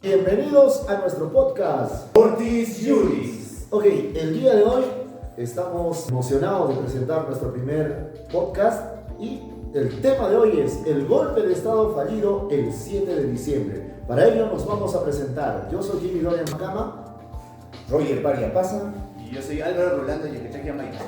Bienvenidos a nuestro podcast Fortis Juris. Ok, el día de hoy estamos emocionados de presentar nuestro primer podcast y el tema de hoy es el golpe de estado fallido el 7 de diciembre. Para ello nos vamos a presentar. Yo soy Jimmy Dorian Macama, Roger Paria Pasa. Y yo soy Álvaro Rolando Yequechaquia Maica.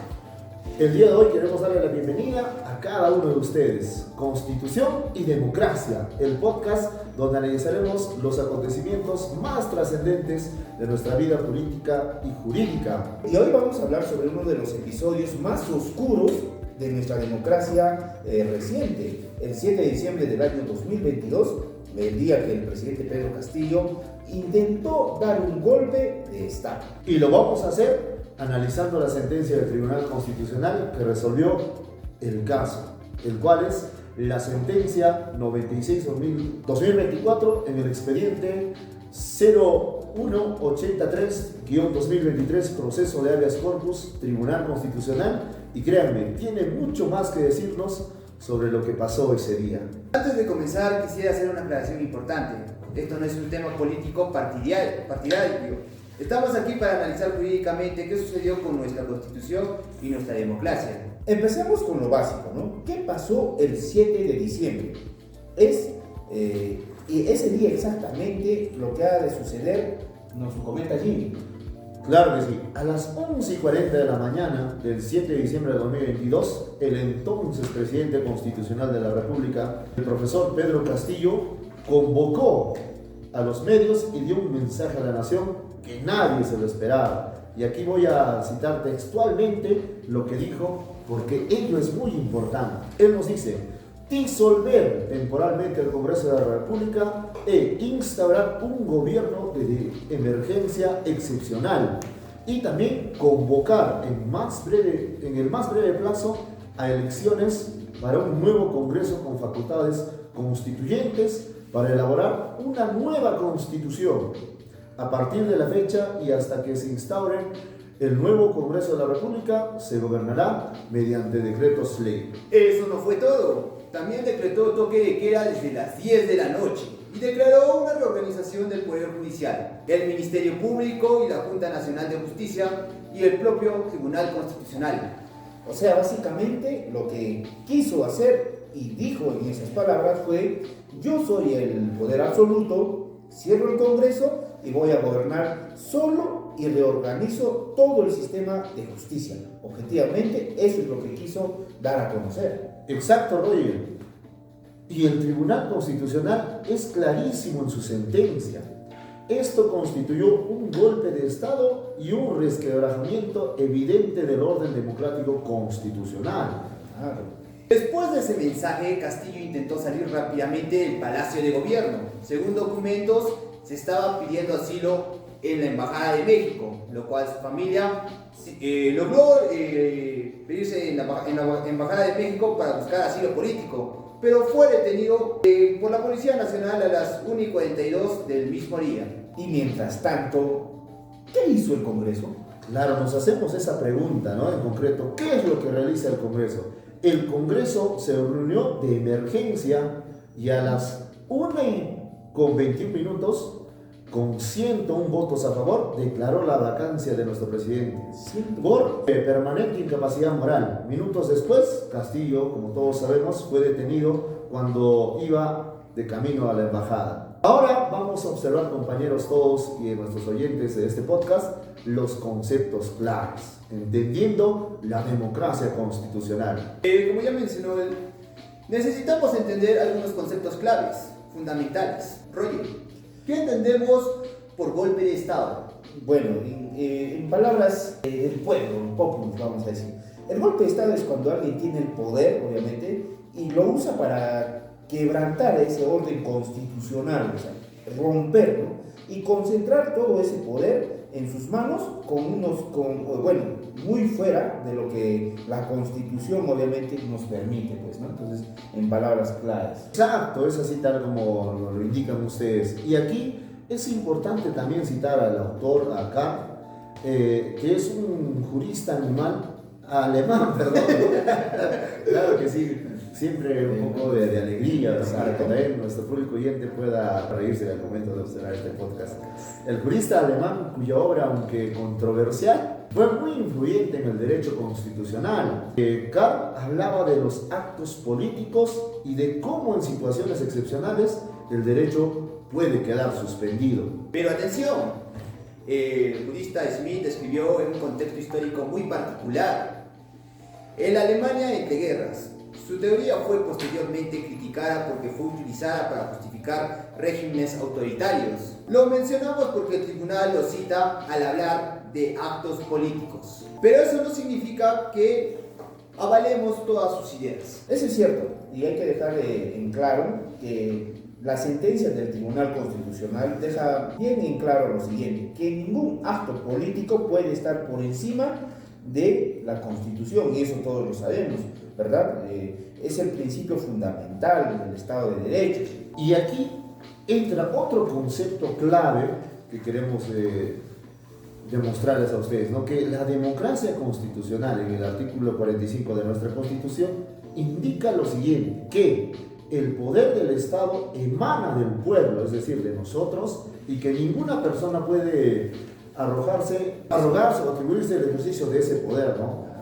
el día de hoy queremos darle la bienvenida a cada uno de ustedes. Constitución y Democracia, el podcast donde analizaremos los acontecimientos más trascendentes de nuestra vida política y jurídica. Y hoy vamos a hablar sobre uno de los episodios más oscuros de nuestra democracia reciente. El 7 de diciembre del año 2022, el día que el presidente Pedro Castillo intentó dar un golpe de Estado. Y lo vamos a hacer analizando la sentencia del Tribunal Constitucional que resolvió el caso, el cual es la sentencia 96-2024 en el expediente 0183-2023, proceso de habeas corpus, Tribunal Constitucional, y créanme, tiene mucho más que decirnos sobre lo que pasó ese día. Antes de comenzar, quisiera hacer una aclaración importante. Esto no es un tema político partidario. Estamos aquí para analizar jurídicamente qué sucedió con nuestra Constitución y nuestra democracia. Empecemos con lo básico, ¿no? ¿Qué pasó el 7 de diciembre? Y ese día exactamente lo que ha de suceder nos lo comenta Jimmy. Claro que sí. A las 11:40 de la mañana del 7 de diciembre de 2022, el entonces presidente constitucional de la República, el profesor Pedro Castillo, convocó a los medios y dio un mensaje a la nación que nadie se lo esperaba. Y aquí voy a citar textualmente lo que dijo, porque ello es muy importante. Él nos dice: disolver temporalmente el Congreso de la República e instaurar un gobierno de emergencia excepcional, y también convocar en el más breve plazo a elecciones para un nuevo Congreso con facultades constituyentes para elaborar una nueva Constitución. A partir de la fecha y hasta que se instaure el nuevo Congreso de la República, se gobernará mediante decretos ley. Eso no fue todo. También decretó toque de queda desde las 10 de la noche y declaró una reorganización del Poder Judicial, el Ministerio Público y la Junta Nacional de Justicia y el propio Tribunal Constitucional. O sea, básicamente lo que quiso hacer y dijo en esas palabras fue: yo soy el poder absoluto, cierro el Congreso y voy a gobernar solo y reorganizo todo el sistema de justicia. Objetivamente, eso es lo que quiso dar a conocer. Exacto, Roger. Y el Tribunal Constitucional es clarísimo en su sentencia. Esto constituyó un golpe de Estado y un resquebrajamiento evidente del orden democrático constitucional. Claro. Después de ese mensaje, Castillo intentó salir rápidamente del Palacio de Gobierno. Según documentos, se estaba pidiendo asilo en la Embajada de México, lo cual su familia logró pedirse en la Embajada de México para buscar asilo político, pero fue detenido por la Policía Nacional a las 1:42 del mismo día. Y mientras tanto, ¿qué hizo el Congreso? Claro, nos hacemos esa pregunta, ¿no? En concreto, ¿qué es lo que realiza el Congreso? El Congreso se reunió de emergencia y a las 1:21, con 101 votos a favor, declaró la vacancia de nuestro presidente por permanente incapacidad moral. Minutos después, Castillo, como todos sabemos, fue detenido cuando iba de camino a la embajada. Ahora vamos a observar, compañeros todos y nuestros oyentes de este podcast, los conceptos claves, entendiendo la democracia constitucional. Como ya mencionó él, necesitamos entender algunos conceptos claves, fundamentales. Roger, ¿qué entendemos por golpe de Estado? Bueno, en palabras del pueblo, populus, vamos a decir. El golpe de Estado es cuando alguien tiene el poder, obviamente, y lo usa para quebrantar ese orden constitucional, o sea, romperlo y concentrar todo ese poder en sus manos muy fuera de lo que la Constitución obviamente nos permite, pues, ¿no? Entonces, en palabras claras. Exacto, es así tal como lo indican ustedes. Y aquí es importante también citar al autor acá, que es un jurista alemán, perdón. Claro que sí. siempre un poco de alegría, ¿no? Para que Exacto. también nuestro público oyente pueda reírse al momento de observar este podcast. El jurista alemán, cuya obra, aunque controversial, fue muy influyente en el derecho constitucional. Karl hablaba de los actos políticos y de cómo en situaciones excepcionales el derecho puede quedar suspendido. Pero atención, el jurista Smith escribió en un contexto histórico muy particular. En la Alemania entre guerras, su teoría fue posteriormente criticada porque fue utilizada para justificar regímenes autoritarios. Lo mencionamos porque el tribunal lo cita al hablar de actos políticos. Pero eso no significa que avalemos todas sus ideas. Eso es cierto, y hay que dejar en claro que la sentencia del Tribunal Constitucional deja bien en claro lo siguiente, que ningún acto político puede estar por encima de la Constitución, y eso todos lo sabemos, ¿verdad? Es el principio fundamental del Estado de Derecho. Y aquí entra otro concepto clave que queremos demostrarles a ustedes, ¿no? Que la democracia constitucional en el artículo 45 de nuestra Constitución indica lo siguiente, que el poder del Estado emana del pueblo, es decir, de nosotros, y que ninguna persona puede arrogarse o atribuirse el ejercicio de ese poder, ¿no?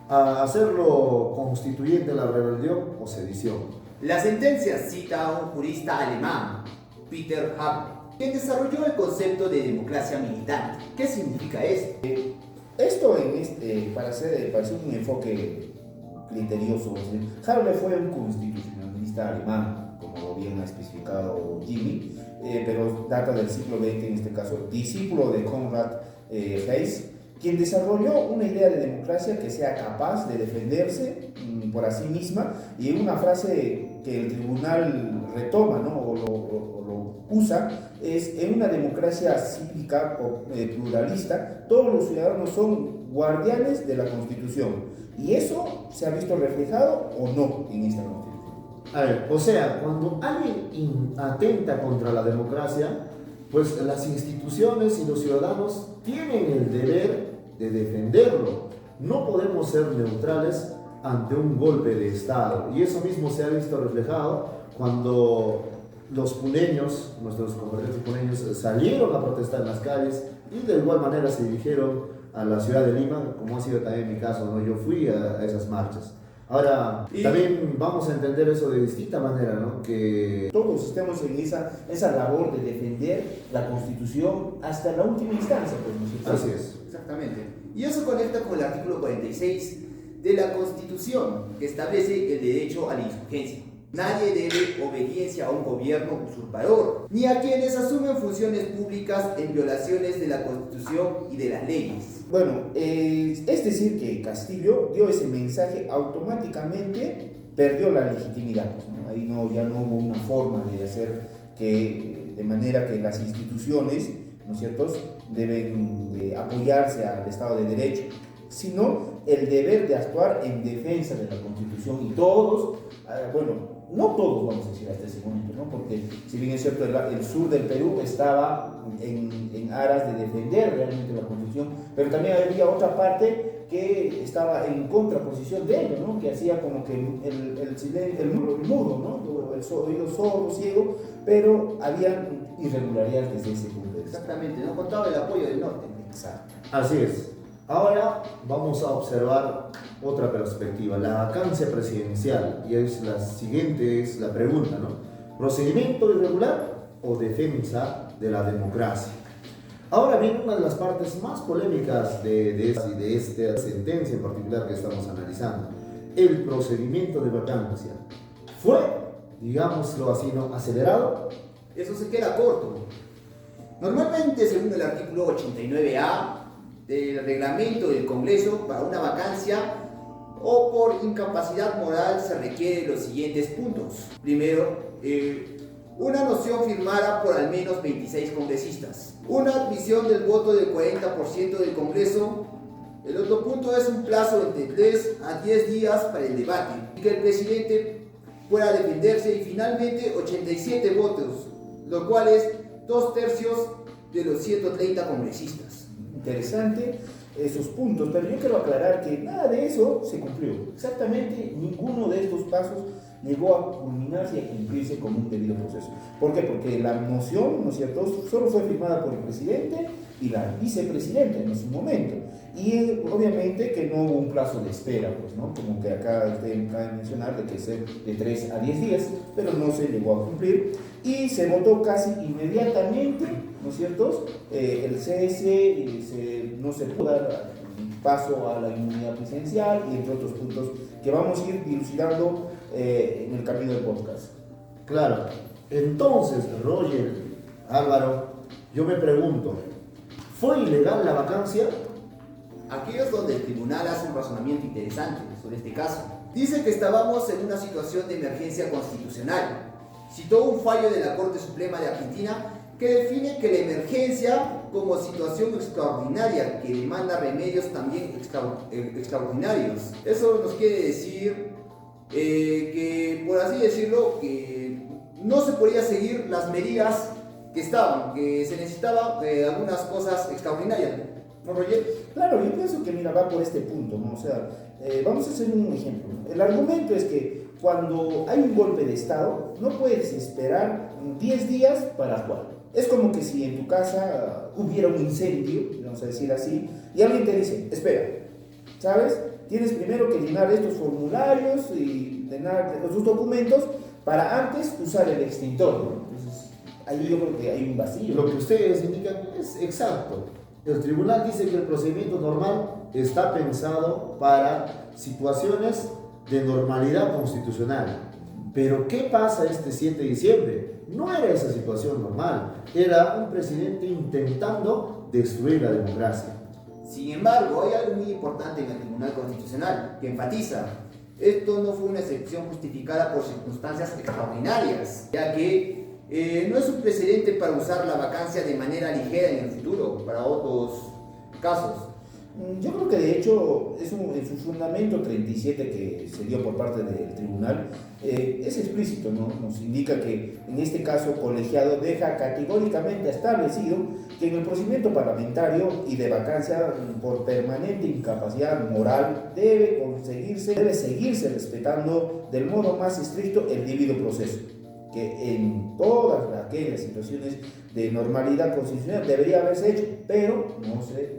A hacerlo constituyente la rebelión o sedición. La sentencia cita a un jurista alemán, Peter Haber, quien desarrolló el concepto de democracia militante. ¿Qué significa esto? Esto para hacer un enfoque criterioso, Haber fue un constitucionalista alemán, como bien ha especificado Jimmy, pero data del siglo XX, en este caso, discípulo de Konrad Hayes, quien desarrolló una idea de democracia que sea capaz de defenderse por sí misma, y una frase que el tribunal retoma, ¿no? o lo usa, es: en una democracia cívica o pluralista, todos los ciudadanos son guardianes de la Constitución, y eso se ha visto reflejado o no en esta Constitución. A ver, o sea, cuando alguien atenta contra la democracia, pues las instituciones y los ciudadanos tienen el deber de defenderlo. No podemos ser neutrales ante un golpe de Estado. Y eso mismo se ha visto reflejado cuando los puneños, nuestros compatriotas puneños, salieron a protestar en las calles y de igual manera se dirigieron a la ciudad de Lima, como ha sido también mi caso, ¿no? Yo fui a esas marchas. Ahora, también vamos a entender eso de distinta manera, ¿no? Que todos estemos en esa labor de defender la Constitución hasta la última instancia, pues, ¿no es cierto? así es. Exactamente. Y eso conecta con el artículo 46 de la Constitución, que establece el derecho a la insurgencia. Nadie debe obediencia a un gobierno usurpador, ni a quienes asumen funciones públicas en violaciones de la Constitución y de las leyes. Bueno, es decir que Castillo dio ese mensaje, automáticamente perdió la legitimidad, ¿no? Ahí ya no hubo una forma de hacer de manera que las instituciones, ¿no es cierto?, deben de apoyarse al Estado de Derecho, sino el deber de actuar en defensa de la Constitución, y todos, bueno, no todos vamos a decir hasta ese momento, ¿no? Porque si bien es cierto, el sur del Perú estaba en aras de defender realmente la Constitución, pero también había otra parte que estaba en contraposición de ello, ¿no? Que hacía como que el mudo, ¿no? El oído sordo, ciego, pero había irregularidades desde ese punto de vista. Exactamente, no contaba el apoyo del norte. Exacto. Así es. Ahora vamos a observar otra perspectiva, la vacancia presidencial, y es la siguiente, es la pregunta, ¿no? ¿Procedimiento irregular o defensa de la democracia? Ahora viene una de las partes más polémicas de esta sentencia en particular que estamos analizando. El procedimiento de vacancia fue, digámoslo así, ¿no?, acelerado. Eso se queda corto. Normalmente, según el artículo 89A del reglamento del Congreso, para una vacancia o por incapacidad moral se requieren los siguientes puntos. Primero, una noción firmada por al menos 26 congresistas, una admisión del voto del 40% del Congreso. El otro punto es un plazo entre 3 a 10 días para el debate y que el presidente pueda defenderse, y finalmente 87 votos, lo cual es 2/3 de los 130 congresistas. Interesante. esos puntos, pero yo quiero aclarar que nada de eso se cumplió. Exactamente ninguno de estos pasos llegó a culminarse y a cumplirse con un debido proceso. ¿Por qué? Porque la moción, ¿no es cierto?, solo fue firmada por el presidente y la vicepresidenta en su momento. Y obviamente que no hubo un plazo de espera, pues, ¿no? Como que acá usted cabe mencionar de que es de 3 a 10 días, pero no se llegó a cumplir. Y se votó casi inmediatamente, ¿no es cierto?, el cese, no se pudo dar paso a la inmunidad presidencial y entre otros puntos que vamos a ir dilucidando en el camino del podcast. Claro, entonces, Roger, Álvaro, yo me pregunto, ¿fue ilegal la vacancia? Aquí es donde el tribunal hace un razonamiento interesante sobre este caso. Dice que estábamos en una situación de emergencia constitucional. Citó un fallo de la Corte Suprema de Argentina que define que la emergencia como situación extraordinaria que demanda remedios también extraordinarios. Eso nos quiere decir que, por así decirlo, que no se podía seguir las medidas que estaban, que se necesitaban algunas cosas extraordinarias. ¿No, Roger? Claro, yo pienso que, mira, va por este punto, ¿no? O sea, vamos a hacer un ejemplo. El argumento es que cuando hay un golpe de Estado, no puedes esperar 10 días para actuar. Es como que si en tu casa hubiera un incendio, vamos a decir así, y alguien te dice, espera, ¿sabes? Tienes primero que llenar estos formularios y llenar sus documentos para antes usar el extintor, ¿no? Entonces, ahí yo creo que hay un vacío. Lo que ustedes indican es exacto. El tribunal dice que el procedimiento normal está pensado para situaciones de normalidad constitucional. Pero ¿qué pasa este 7 de diciembre? No era esa situación normal, era un presidente intentando destruir la democracia. Sin embargo, hay algo muy importante en el Tribunal Constitucional que enfatiza: esto no fue una excepción justificada por circunstancias extraordinarias, ya que no es un precedente para usar la vacancia de manera ligera en el futuro, para otros casos. Yo creo que de hecho en su fundamento 37 que se dio por parte del tribunal es explícito, ¿no? Nos indica que en este caso colegiado deja categóricamente establecido que en el procedimiento parlamentario y de vacancia por permanente incapacidad moral debe seguirse respetando del modo más estricto el debido proceso, que en todas aquellas situaciones de normalidad constitucional debería haberse hecho, pero no se dio.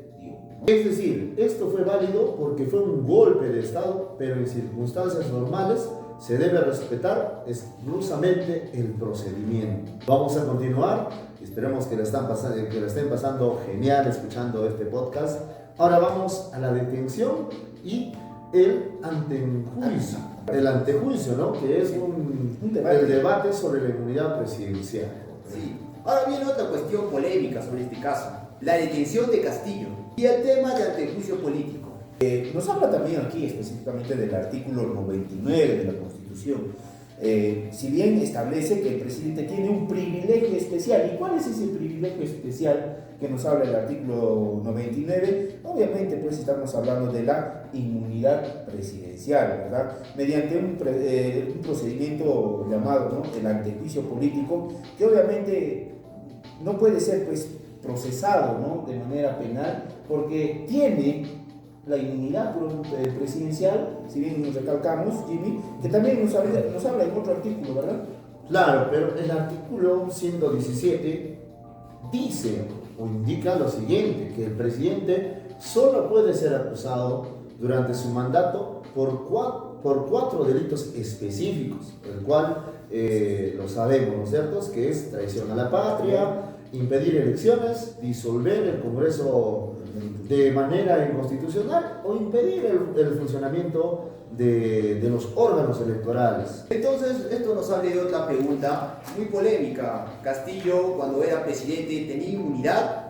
Es decir, esto fue válido porque fue un golpe de Estado, pero en circunstancias normales se debe respetar exclusivamente el procedimiento. Vamos a continuar, esperemos que la estén pasando genial escuchando este podcast. Ahora vamos a la detención y el antejuicio. El antejuicio, ¿no? Que es el debate sobre la inmunidad presidencial. Sí. Ahora viene otra cuestión polémica sobre este caso: la detención de Castillo y el tema del antejuicio político. Nos habla también aquí específicamente del artículo 99 de la Constitución. Si bien establece que el presidente tiene un privilegio especial, ¿y cuál es ese privilegio especial que nos habla el artículo 99? Obviamente pues estamos hablando de la inmunidad presidencial, ¿verdad? Mediante un procedimiento llamado, ¿no?, el antejuicio político, que obviamente no puede ser pues procesado, ¿no?, de manera penal, porque tiene la inmunidad presidencial, si bien nos recalcamos, Jimmy, que también nos habla en otro artículo, ¿verdad? Claro, pero el artículo 117 dice o indica lo siguiente, que el presidente solo puede ser acusado durante su mandato por cuatro delitos específicos, el cual lo sabemos, ¿no es cierto?, que es traición a la patria, impedir elecciones, disolver el Congreso de manera inconstitucional o impedir el funcionamiento de los órganos electorales. Entonces, esto nos abre de otra pregunta muy polémica. ¿Castillo, cuando era presidente, tenía inmunidad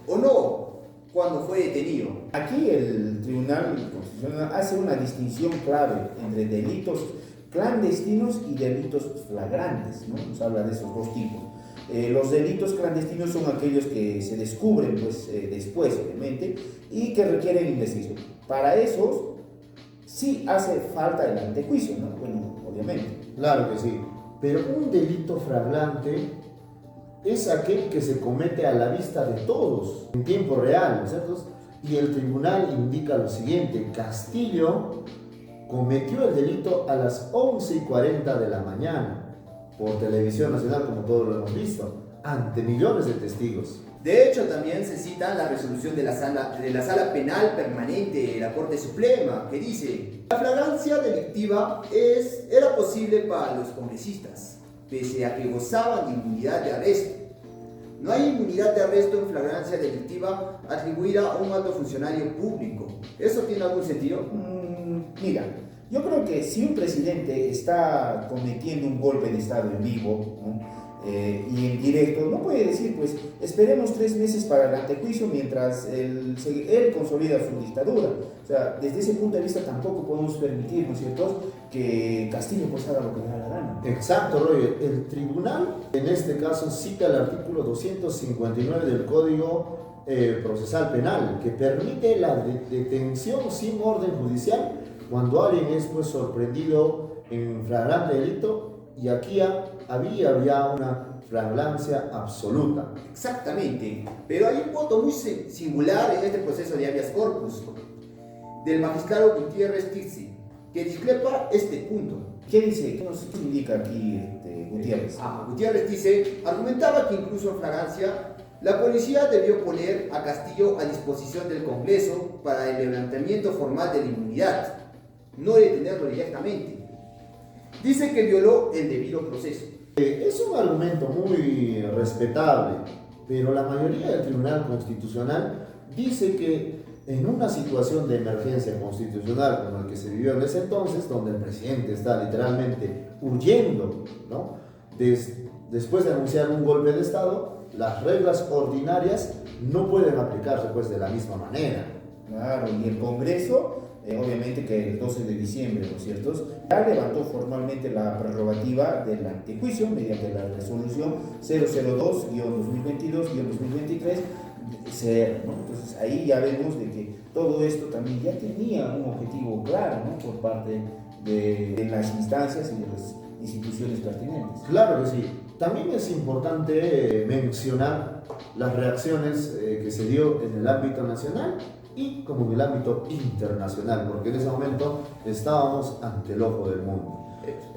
o no cuando fue detenido? Aquí el Tribunal Constitucional hace una distinción clave entre delitos clandestinos y delitos flagrantes, ¿no? Nos habla de esos dos tipos. Los delitos clandestinos son aquellos que se descubren pues, después, obviamente, y que requieren investigación. Para esos sí hace falta el antejuicio, ¿no? Bueno, obviamente. Claro que sí, pero un delito flagrante es aquel que se comete a la vista de todos, en tiempo real, ¿no es cierto? y el tribunal indica lo siguiente: Castillo cometió el delito a las 11:40 de la mañana por Televisión Nacional, como todos lo hemos visto, ante millones de testigos. De hecho, también se cita la resolución de la Sala Penal Permanente de la Corte Suprema, que dice: la flagrancia delictiva era posible para los congresistas, pese a que gozaban de inmunidad de arresto. No hay inmunidad de arresto en flagrancia delictiva atribuida a un alto funcionario público. ¿Eso tiene algún sentido? Mira, yo creo que si un presidente está cometiendo un golpe de Estado en vivo, ¿no? Y en directo, no puede decir, pues, esperemos 3 meses para el antejuicio mientras él consolida su dictadura. O sea, desde ese punto de vista tampoco podemos permitir, ¿no es cierto?, que Castillo pues haga lo que le da la gana. Exacto, Roger. El tribunal, en este caso, cita el artículo 259 del Código Procesal Penal, que permite la detención sin orden judicial cuando alguien es pues sorprendido en flagrante delito, y aquí había una flagrancia absoluta. Exactamente, pero hay un voto muy singular en este proceso de habeas corpus del magistrado Gutiérrez Tirsi, que discrepa este punto. ¿Qué dice? ¿Qué nos indica aquí Gutiérrez? Gutiérrez dice, argumentaba que incluso en flagrancia, la policía debió poner a Castillo a disposición del Congreso para el levantamiento formal de la inmunidad, no detenerlo directamente. Dice que violó el debido proceso. Es un argumento muy respetable, pero la mayoría del Tribunal Constitucional dice que en una situación de emergencia constitucional como el que se vivió en ese entonces, donde el presidente está literalmente huyendo, ¿no?, después de anunciar un golpe de Estado, las reglas ordinarias no pueden aplicarse pues de la misma manera. Claro, y el Congreso, obviamente que el 12 de diciembre, ¿no es cierto?, ya levantó formalmente la prerrogativa del antejuicio mediante la resolución 002-2022-2023, ¿no? Entonces ahí ya vemos de que todo esto también ya tenía un objetivo claro, ¿no?, por parte de las instancias y de las instituciones pertinentes. Claro que sí. También es importante mencionar las reacciones que se dio en el ámbito nacional y como en el ámbito internacional, porque en ese momento estábamos ante el ojo del mundo.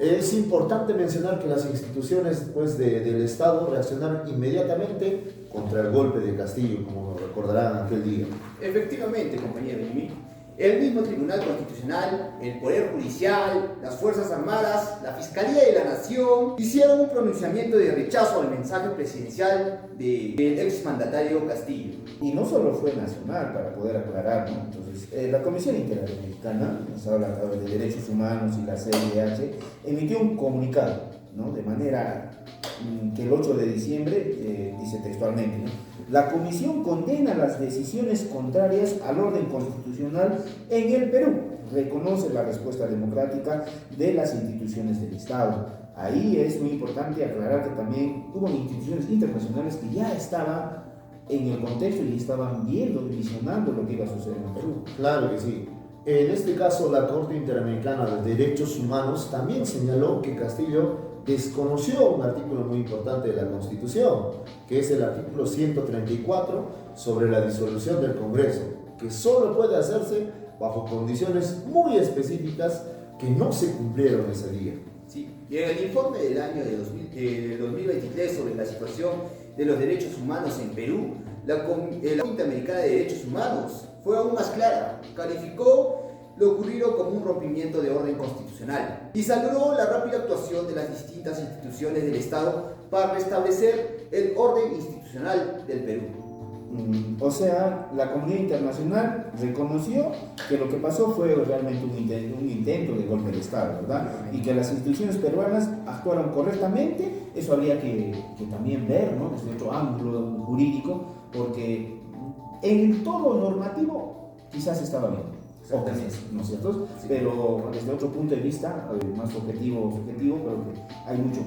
Es importante mencionar que las instituciones pues, del Estado reaccionaron inmediatamente contra el golpe de Castillo, como recordarán aquel día. Efectivamente, compañero Jimmy. El mismo Tribunal Constitucional, el Poder Judicial, las Fuerzas Armadas, la Fiscalía de la Nación hicieron un pronunciamiento de rechazo al mensaje presidencial del exmandatario Castillo. Y no solo fue nacional, para poder aclarar, ¿no? Entonces, la Comisión Interamericana, nos habla de Derechos Humanos y la CIDH, emitió un comunicado, ¿no?, de manera que el 8 de diciembre dice textualmente, ¿no?: la Comisión condena las decisiones contrarias al orden constitucional en el Perú, reconoce la respuesta democrática de las instituciones del Estado. Ahí es muy importante aclarar que también hubo instituciones internacionales que ya estaban en el contexto y estaban viendo y visionando lo que iba a suceder en Perú. Claro que sí. En este caso, la Corte Interamericana de Derechos Humanos también señaló que Castillo desconoció un artículo muy importante de la Constitución, que es el artículo 134 sobre la disolución del Congreso, que solo puede hacerse bajo condiciones muy específicas que no se cumplieron ese día. Sí, y en el informe del año de 2023 sobre la situación de los derechos humanos en Perú, la Corte Interamericana de Derechos Humanos fue aún más clara, calificó lo ocurrido como un rompimiento de orden constitucional y saludó la rápida actuación de las distintas instituciones del Estado para restablecer el orden institucional del Perú. O sea, la comunidad internacional reconoció que lo que pasó fue realmente un intento de golpe de Estado, ¿verdad? Y que las instituciones peruanas actuaron correctamente. Eso habría que también ver, ¿no?, desde otro ángulo jurídico, porque en todo normativo quizás estaba bien, ¿no es cierto? Sí. Pero desde otro punto de vista, más subjetivo, pero que hay mucho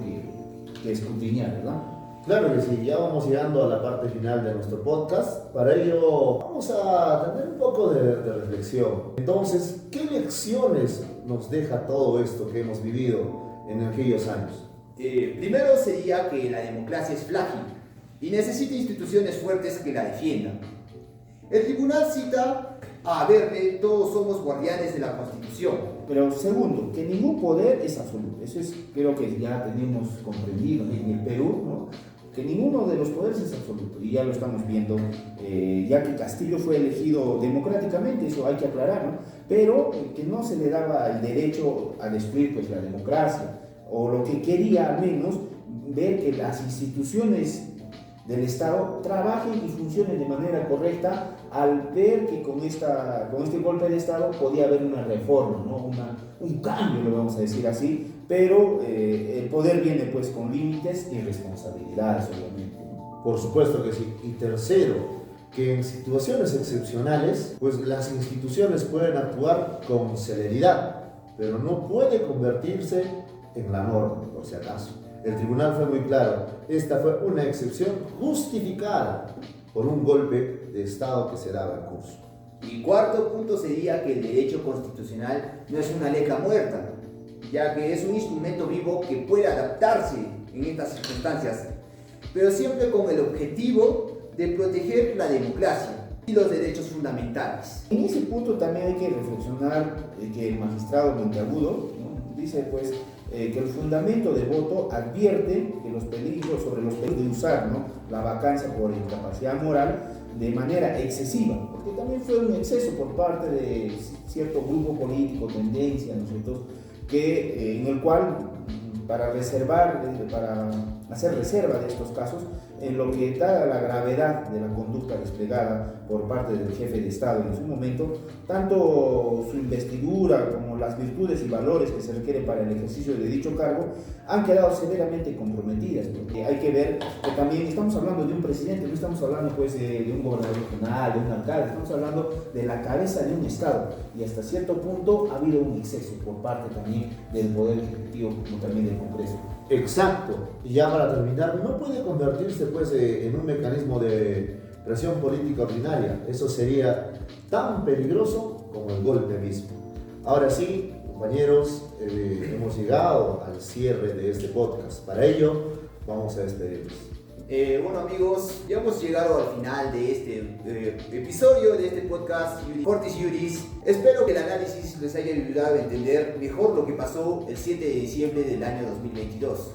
que escudriñar, ¿verdad? Claro que sí, ya vamos llegando a la parte final de nuestro podcast. Para ello vamos a tener un poco de reflexión. Entonces, ¿qué lecciones nos deja todo esto que hemos vivido en aquellos años? Primero sería que la democracia es frágil y necesita instituciones fuertes que la defiendan. El tribunal cita a Verne: todos somos guardianes de la Constitución. Pero segundo, que ningún poder es absoluto. Eso es, creo que ya tenemos comprendido en el Perú, ¿no? Que ninguno de los poderes es absoluto, y ya lo estamos viendo, ya que Castillo fue elegido democráticamente, eso hay que aclarar, ¿no? Pero que no se le daba el derecho a destruir pues, la democracia, o lo que quería al menos ver que las instituciones del Estado trabajen y funcionen de manera correcta, al ver que con este golpe de Estado podía haber una reforma, ¿no? Un cambio, lo vamos a decir así, pero el poder viene pues con límites y responsabilidades, obviamente, ¿no? Por supuesto que sí. Y tercero, que en situaciones excepcionales, pues las instituciones pueden actuar con celeridad, pero no puede convertirse en la norma, por si acaso. El tribunal fue muy claro, esta fue una excepción justificada por un golpe de Estado que se daba en curso. Y cuarto punto sería que el derecho constitucional no es una letra muerta, ya que es un instrumento vivo que puede adaptarse en estas circunstancias, pero siempre con el objetivo de proteger la democracia y los derechos fundamentales. En ese punto también hay que reflexionar que el magistrado Monteagudo, ¿no? Dice pues que el fundamento de voto advierte que los peligros de usar, ¿no? La vacancia por incapacidad moral de manera excesiva, porque también fue un exceso por parte de cierto grupo político, tendencia, ¿no es cierto?, en el cual para hacer reserva de estos casos, en lo que da la gravedad de la conducta desplegada por parte del jefe de Estado en su momento, tanto su investidura como las virtudes y valores que se requieren para el ejercicio de dicho cargo han quedado severamente comprometidas, porque hay que ver que también estamos hablando de un presidente, no estamos hablando pues de un gobernador regional, de un alcalde, estamos hablando de la cabeza de un Estado, y hasta cierto punto ha habido un exceso por parte también del Poder Ejecutivo como también del Congreso. Exacto. Y ya para terminar, no puede convertirse pues en un mecanismo de presión política ordinaria. Eso sería tan peligroso como el golpe mismo. Ahora sí, compañeros, hemos llegado al cierre de este podcast. Para ello, vamos a despedirnos. Bueno amigos, ya hemos llegado al final de este episodio de este podcast Fortis Juris. Espero que el análisis les haya ayudado a entender mejor lo que pasó el 7 de diciembre del año 2022.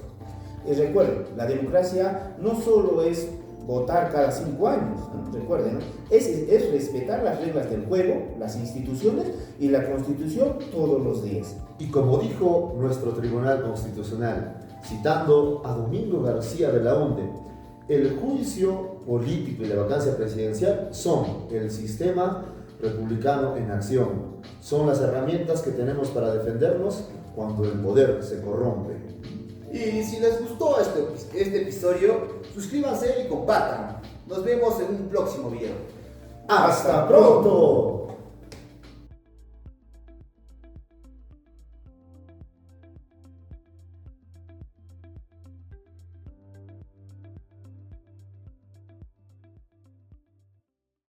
Recuerden, la democracia no solo es votar cada 5 años, ¿no? Recuerden, ¿no? Es respetar las reglas del juego, las instituciones y la Constitución todos los días. Y como dijo nuestro Tribunal Constitucional, citando a Domingo García Belaúnde, el juicio político y la vacancia presidencial son el sistema republicano en acción. Son las herramientas que tenemos para defendernos cuando el poder se corrompe. Y si les gustó este episodio, suscríbanse y compartan. Nos vemos en un próximo video. ¡Hasta pronto!